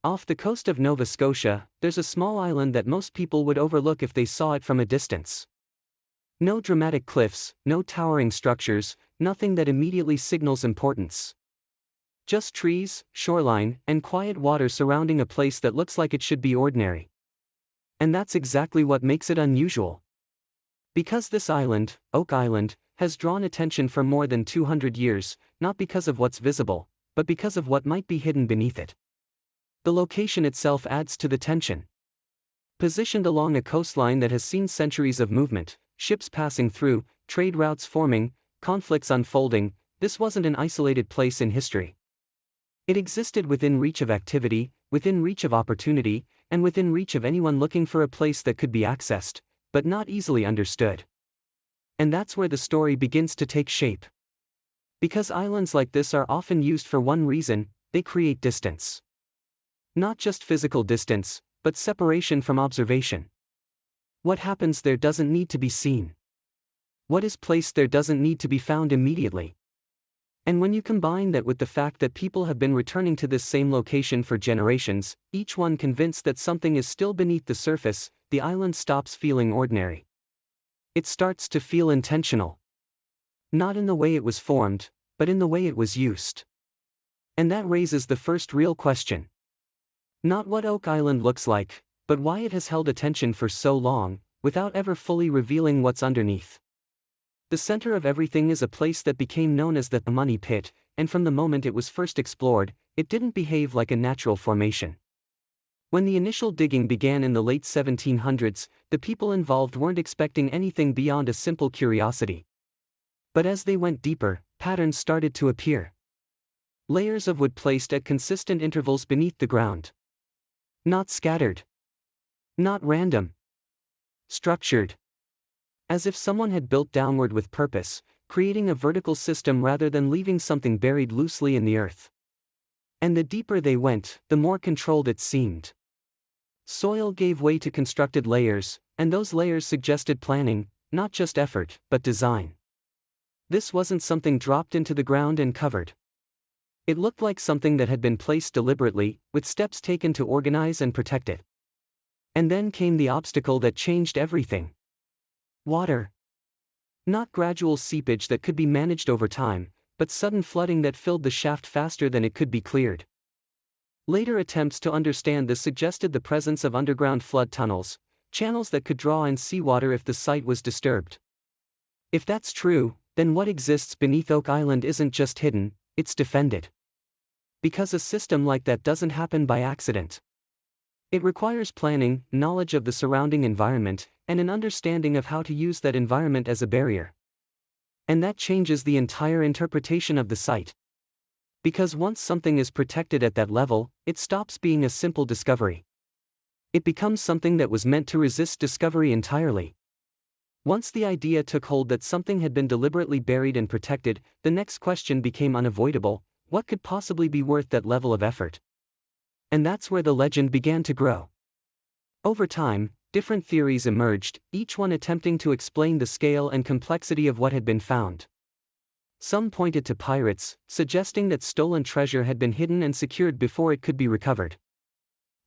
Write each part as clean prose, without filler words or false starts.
Off the coast of Nova Scotia, there's a small island that most people would overlook if they saw it from a distance. No dramatic cliffs, no towering structures, nothing that immediately signals importance. Just trees, shoreline, and quiet water surrounding a place that looks like it should be ordinary. And that's exactly what makes it unusual. Because this island, Oak Island, has drawn attention for more than 200 years, not because of what's visible, but because of what might be hidden beneath it. The location itself adds to the tension. Positioned along a coastline that has seen centuries of movement, ships passing through, trade routes forming, conflicts unfolding, this wasn't an isolated place in history. It existed within reach of activity, within reach of opportunity, and within reach of anyone looking for a place that could be accessed, but not easily understood. And that's where the story begins to take shape. Because islands like this are often used for one reason: they create distance. Not just physical distance, but separation from observation. What happens there doesn't need to be seen. What is placed there doesn't need to be found immediately. And when you combine that with the fact that people have been returning to this same location for generations, each one convinced that something is still beneath the surface, the island stops feeling ordinary. It starts to feel intentional. Not in the way it was formed, but in the way it was used. And that raises the first real question. Not what Oak Island looks like, but why it has held attention for so long, without ever fully revealing what's underneath. The center of everything is a place that became known as the Money Pit, and from the moment it was first explored, it didn't behave like a natural formation. When the initial digging began in the late 1700s, the people involved weren't expecting anything beyond a simple curiosity. But as they went deeper, patterns started to appear. Layers of wood placed at consistent intervals beneath the ground. Not scattered. Not random. Structured. As if someone had built downward with purpose, creating a vertical system rather than leaving something buried loosely in the earth. And the deeper they went, the more controlled it seemed. Soil gave way to constructed layers, and those layers suggested planning, not just effort, but design. This wasn't something dropped into the ground and covered. It looked like something that had been placed deliberately, with steps taken to organize and protect it. And then came the obstacle that changed everything. Water. Not gradual seepage that could be managed over time, but sudden flooding that filled the shaft faster than it could be cleared. Later attempts to understand this suggested the presence of underground flood tunnels, channels that could draw in seawater if the site was disturbed. If that's true, then what exists beneath Oak Island isn't just hidden, it's defended. Because a system like that doesn't happen by accident. It requires planning, knowledge of the surrounding environment, and an understanding of how to use that environment as a barrier. And that changes the entire interpretation of the site. Because once something is protected at that level, it stops being a simple discovery. It becomes something that was meant to resist discovery entirely. Once the idea took hold that something had been deliberately buried and protected, the next question became unavoidable: what could possibly be worth that level of effort? And that's where the legend began to grow. Over time, different theories emerged, each one attempting to explain the scale and complexity of what had been found. Some pointed to pirates, suggesting that stolen treasure had been hidden and secured before it could be recovered.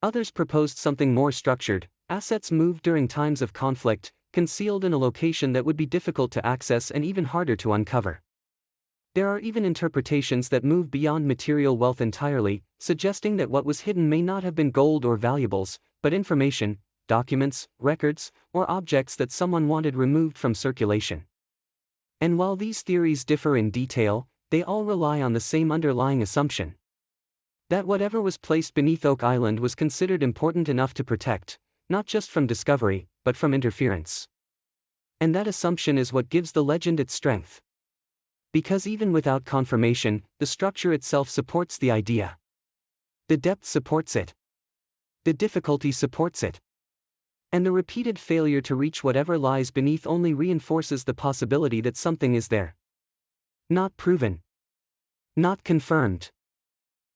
Others proposed something more structured: assets moved during times of conflict, concealed in a location that would be difficult to access and even harder to uncover. There are even interpretations that move beyond material wealth entirely, suggesting that what was hidden may not have been gold or valuables, but information, documents, records, or objects that someone wanted removed from circulation. And while these theories differ in detail, they all rely on the same underlying assumption: that whatever was placed beneath Oak Island was considered important enough to protect, not just from discovery, but from interference. And that assumption is what gives the legend its strength. Because even without confirmation, the structure itself supports the idea. The depth supports it. The difficulty supports it. And the repeated failure to reach whatever lies beneath only reinforces the possibility that something is there. Not proven. Not confirmed.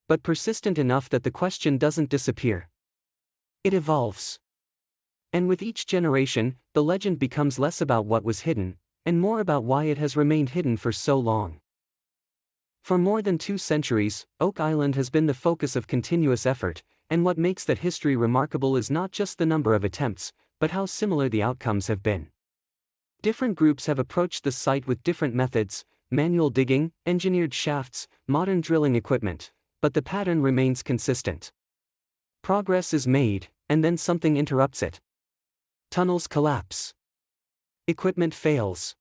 But persistent enough that the question doesn't disappear. It evolves. And with each generation, the legend becomes less about what was hidden, and more about why it has remained hidden for so long. For more than 2 centuries, Oak Island has been the focus of continuous effort, and what makes that history remarkable is not just the number of attempts, but how similar the outcomes have been. Different groups have approached the site with different methods: manual digging, engineered shafts, modern drilling equipment, but the pattern remains consistent. Progress is made, and then something interrupts it. Tunnels collapse. Equipment fails.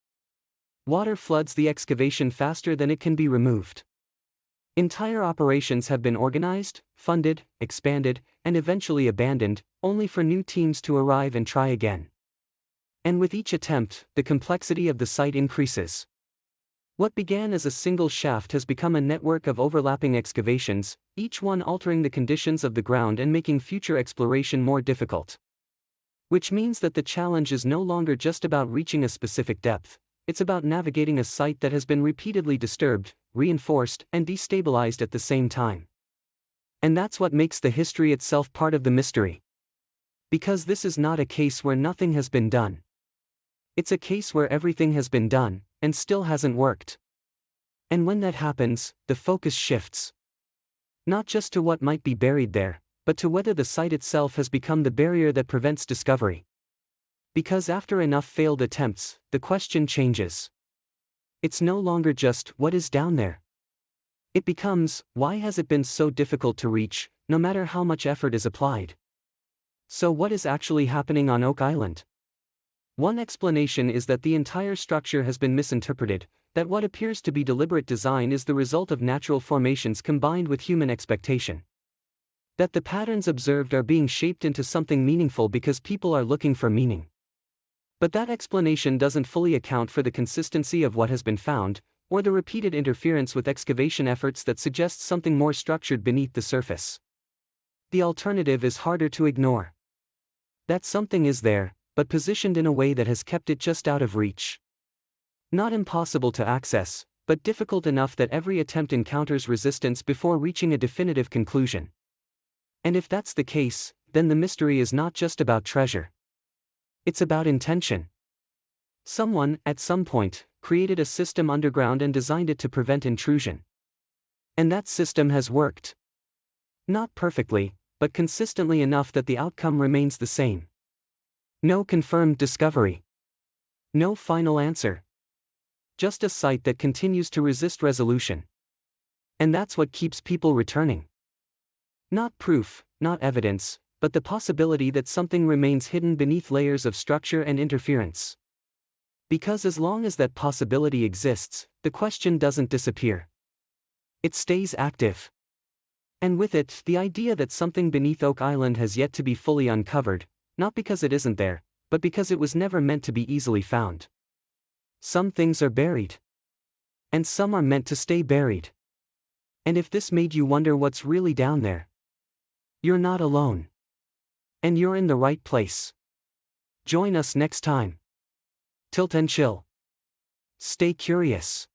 Water floods the excavation faster than it can be removed. Entire operations have been organized, funded, expanded, and eventually abandoned, only for new teams to arrive and try again. And with each attempt, the complexity of the site increases. What began as a single shaft has become a network of overlapping excavations, each one altering the conditions of the ground and making future exploration more difficult. Which means that the challenge is no longer just about reaching a specific depth, it's about navigating a site that has been repeatedly disturbed, reinforced, and destabilized at the same time. And that's what makes the history itself part of the mystery. Because this is not a case where nothing has been done. It's a case where everything has been done, and still hasn't worked. And when that happens, the focus shifts. Not just to what might be buried there, but to whether the site itself has become the barrier that prevents discovery. Because after enough failed attempts, the question changes. It's no longer just, what is down there? It becomes, why has it been so difficult to reach, no matter how much effort is applied? So what is actually happening on Oak Island? One explanation is that the entire structure has been misinterpreted, that what appears to be deliberate design is the result of natural formations combined with human expectation. That the patterns observed are being shaped into something meaningful because people are looking for meaning. But that explanation doesn't fully account for the consistency of what has been found, or the repeated interference with excavation efforts that suggests something more structured beneath the surface. The alternative is harder to ignore. That something is there, but positioned in a way that has kept it just out of reach. Not impossible to access, but difficult enough that every attempt encounters resistance before reaching a definitive conclusion. And if that's the case, then the mystery is not just about treasure. It's about intention. Someone, at some point, created a system underground and designed it to prevent intrusion. And that system has worked. Not perfectly, but consistently enough that the outcome remains the same. No confirmed discovery. No final answer. Just a site that continues to resist resolution. And that's what keeps people returning. Not proof, not evidence, but the possibility that something remains hidden beneath layers of structure and interference. Because as long as that possibility exists, the question doesn't disappear. It stays active. And with it, the idea that something beneath Oak Island has yet to be fully uncovered, not because it isn't there, but because it was never meant to be easily found. Some things are buried. And some are meant to stay buried. And if this made you wonder what's really down there, you're not alone. And you're in the right place. Join us next time. Tilt and chill. Stay curious.